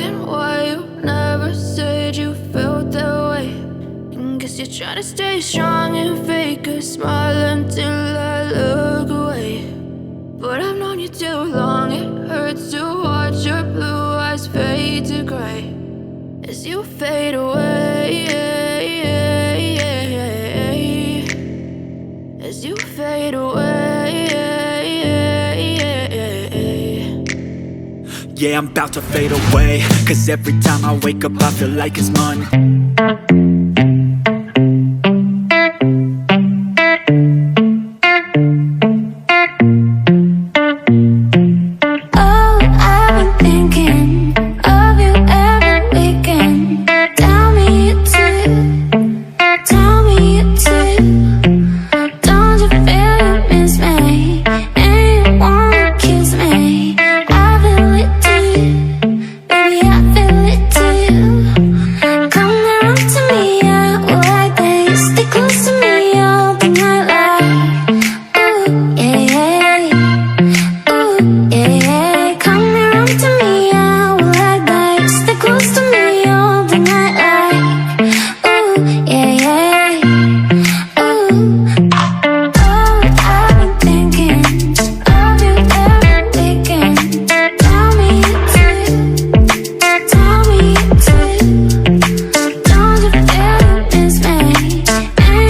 asking why you never said you felt that way. And guess you're trying to stay strong and fake a smile until I look away. But I've known you too long, it hurts to watch your blue eyes fade to gray as you fade away, as you fade away. Yeah, I'm about to fade away, 'cause every time I wake up I feel like it's Monday.